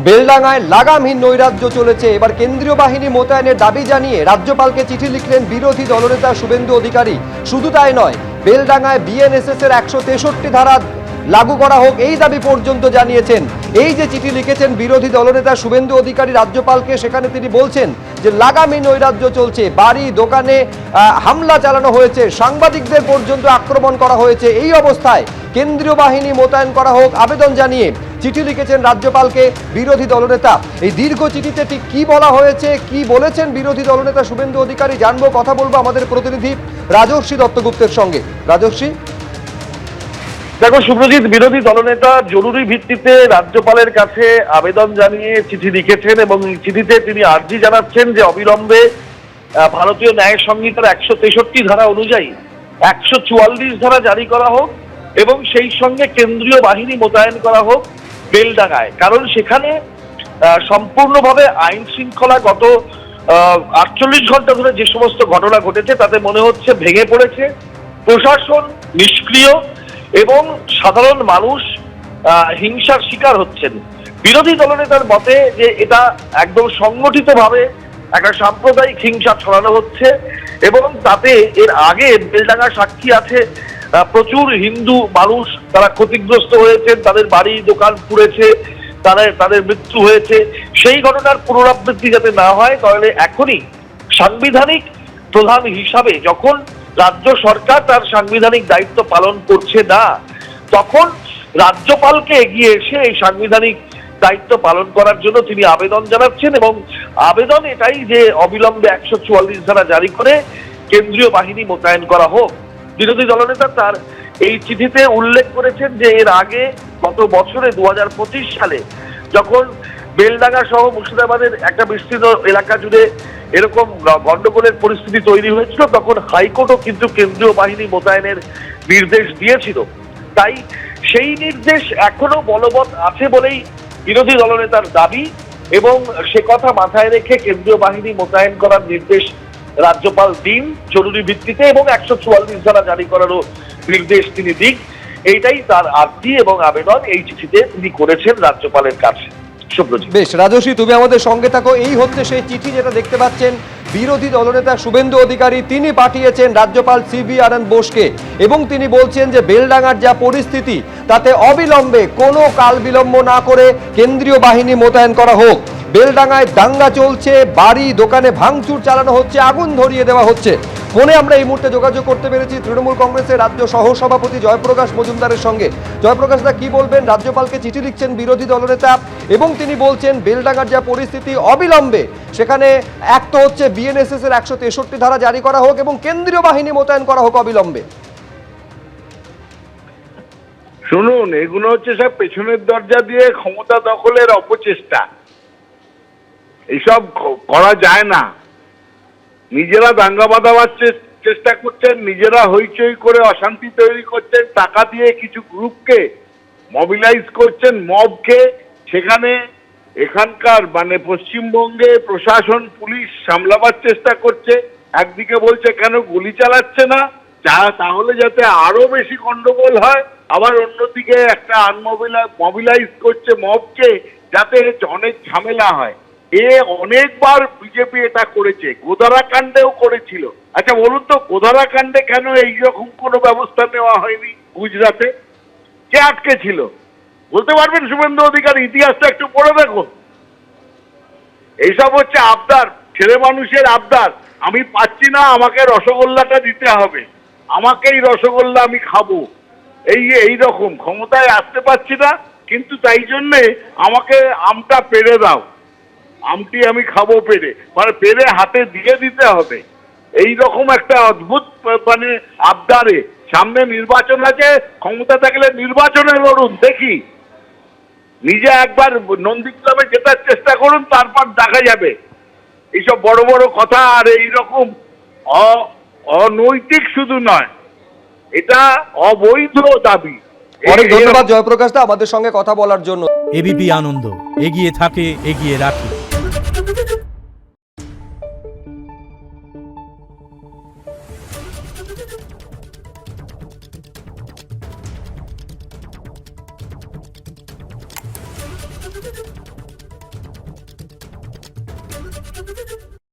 বেলডাঙ্গায় লাগামহীন নৈরাজ্য চলেছে। এবার কেন্দ্রীয় বাহিনী মোতায়েনের দাবি জানিয়ে রাজ্যপালকে চিঠি লিখলেন বিরোধী দলনেতা শুভেন্দু অধিকারী। শুধু তাই নয়, বেলডাঙ্গায় বিএনএসএস এর 163 ধারা লাগু করা হোক এই দাবি পর্যন্ত জানিয়েছেন। এই যে চিঠি লিখেছেন বিরোধী দলনেতা শুভেন্দু অধিকারী রাজ্যপালকে, সেখানে তিনি বলছেন যে লাগামহীন নৈরাজ্য চলছে, বাড়ি দোকানে হামলা চালানো হয়েছে, সাংবাদিকদের পর্যন্ত আক্রমণ করা হয়েছে। এই অবস্থায় কেন্দ্রীয় বাহিনী মোতায়েন করা হোক আবেদন জানিয়ে চিঠি লিখেছেন রাজ্যপালকে বিরোধী দলনেতা। এই দীর্ঘ চিঠিতে ঠিক কি বলা হয়েছে, কি বলেছেন বিরোধী দলনেতা শুভেন্দু অধিকারী জানবো, কথা বলবো আমাদের প্রতিনিধি রাজর্ষি দত্তগুপ্তের সঙ্গে। রাজর্ষি, দেখো সুব্রজিৎ, বিরোধী দলনেতা জরুরি ভিত্তিতে রাজ্যপালের কাছে আবেদন জানিয়ে চিঠি লিখেছেন এবং চিঠিতে তিনি আর্জি জানাচ্ছেন যে অবিলম্বে ভারতীয় ন্যায় সংহিতার 163 ধারা অনুযায়ী 144 ধারা জারি করা হোক এবং সেই সঙ্গে কেন্দ্রীয় বাহিনী মোতায়েন করা হোক বেলডাঙ্গায়। কারণ সেখানে সম্পূর্ণভাবে আইন শৃঙ্খলা গত 48 ঘন্টা ধরে যে সমস্ত ঘটনা ঘটেছে তাতে মনে হচ্ছে ভেঙে পড়েছে, প্রশাসন নিষ্ক্রিয় এবং সাধারণ মানুষ হিংসার শিকার হচ্ছেন। বিরোধী দলনেতার মতে যে এটা একদম সংগঠিতভাবে একটা সাম্প্রদায়িক হিংসা ছড়ানো হচ্ছে এবং তাতে এর আগে বেলডাঙ্গা সাক্ষী আছে প্রচুর হিন্দু মানুষ তারা ক্ষতিগ্রস্ত হয়েছেন, তাদের বাড়ি দোকান পুড়েছে, তাদের মৃত্যু হয়েছে। সেই ঘটনার পুনরাবৃত্তি যাতে না হয়, তাহলে এখনই সাংবিধানিক প্রধান হিসাবে যখন রাজ্য সরকার তার সাংবিধানিক দায়িত্ব পালন করছে না, তখন রাজ্যপালকে এগিয়ে এসে এই সাংবিধানিক দায়িত্ব পালন করার জন্য তিনি আবেদন জানাচ্ছেন এবং আবেদন এটাই যে অবিলম্বে 144 ধারা জারি করে কেন্দ্রীয় বাহিনী মোতায়েন করা হোক। বিরোধী দলনেতা তার এই চিঠিতে উল্লেখ করেছেন যে এর আগে গত বছরে 2025 সালে যখন বেলডাঙ্গা সহ মুর্শিদাবাদের একটা বিস্তৃত এলাকা জুড়ে এরকম গন্ডগোলের পরিস্থিতি তৈরি হয়েছিল, তখন হাইকোর্টও কিন্তু কেন্দ্রীয় বাহিনী মোতায়েনের নির্দেশ দিয়েছিল। তাই সেই নির্দেশ এখনো বলবৎ আছে বলেই বিরোধী দলনেতার দাবি এবং সে কথা মাথায় রেখে কেন্দ্রীয় বাহিনী মোতায়েন করার নির্দেশ রাজ্যপাল দিন জরুরি ভিত্তিতে এবং 144 ধারা জারি করারও নির্দেশ তিনি দিন। এইটাই তার আর্জি এবং আবেদন এই চিঠিতে তিনি করেছেন রাজ্যপালের কাছে। বেশ রাজস্বী, তুমি আমাদের সঙ্গে থাকো। এই হচ্ছে সেই চিঠি যেটা দেখতে পাচ্ছেন বিরোধী দলনেতা শুভেন্দু অধিকারী তিনি পাঠিয়েছেন রাজ্যপাল সিভি আনন্দ বোসকে এবং তিনি বলছেন যে বেলডাঙ্গার যা পরিস্থিতি তাতে অবিলম্বে কোনো কাল বিলম্ব না করে কেন্দ্রীয় বাহিনী মোতায়েন করা হোক। বেলডাঙ্গায় দাঙ্গা চলছে, বাড়ি দোকানে ভাঙচুর চালানো হচ্ছে, আগুন ধরিয়ে দেওয়া হচ্ছে। ফোনে আমরা এই মুহূর্তে যোগাযোগ করতে পেরেছি তৃণমূল কংগ্রেসের রাজ্য সহসভাপতি জয়প্রকাশ মজুমদারের সঙ্গে। জয়প্রকাশ দা, কি বলবেন? রাজ্যপালকে চিঠি লিখছেন বিরোধী দলনেতা এবং তিনি বলছেন বেলডাঙ্গার যা পরিস্থিতি অবিলম্বে সেখানে এক তো হচ্ছে বিএনএসএস এর 163 ধারা জারি করা হোক এবং কেন্দ্রীয় বাহিনী মোতায়েন করা হোক অবিলম্বে। শুনুন, এগুলো হচ্ছে সব পেছনের দরজা দিয়ে ক্ষমতা দখলের অপচেষ্টা। এইসব করা যায় না। নিজেরা দাঙ্গা বাঁধাবার চেষ্টা করছেন, নিজেরা হইচই করে অশান্তি তৈরি করছেন, টাকা দিয়ে কিছু গ্রুপকে মোবিলাইজ করছেন, মবকে। সেখানে এখানকার পশ্চিমবঙ্গে প্রশাসন পুলিশ সামলাবার চেষ্টা করছে। একদিকে বলছে কেন গুলি চালাচ্ছে না, তাহলে যাতে আরো বেশি গন্ডগোল হয়। আবার অন্যদিকে একটা মোবিলাইজ করছে মবকে যাতে অনেক ঝামেলা হয়। অনেকবার বিজেপি এটা করেছে, গোদারাকাণ্ডেও করেছিল। আচ্ছা বলুন তো, গোদারাকাণ্ডে কেন এইরকম কোনো ব্যবস্থা নেওয়া হয়নি? গুজরাটে কে আটকে ছিল বলতে পারবেন শুভেন্দু অধিকারী? ইতিহাসটা একটু পড়ে দেখুন। এইসব হচ্ছে আবদার, ছেলে মানুষের আবদার। আমি পাচ্ছি না, আমাকে রসগোল্লাটা দিতে হবে, আমাকেই রসগোল্লা আমি খাবো, এই রকম। ক্ষমতায় আসতে পারছি না, কিন্তু তাই জন্যে আমাকে আমটা পেড়ে দাও, আমটি আমি খাবো পেরে, পেরে হাতে দিয়ে দিতে হবে। এই রকম একটা অদ্ভুত আবদারে। সামনে নির্বাচন আছে, ক্ষমতা থাকলে নির্বাচনে লড়ুন, দেখি। নিজে একবার নন্দীগ্রামে জেতার চেষ্টা করুন, তারপর দেখা যাবে। এইসব বড় বড় কথা আর এইরকম অনৈতিক শুধু নয়, এটা অবৈধ দাবি। অনেক ধন্যবাদ জয়প্রকাশ দা আমাদের সঙ্গে কথা বলার জন্য। এবিপি আনন্দ, এগিয়ে থাকে, এগিয়ে রাখে।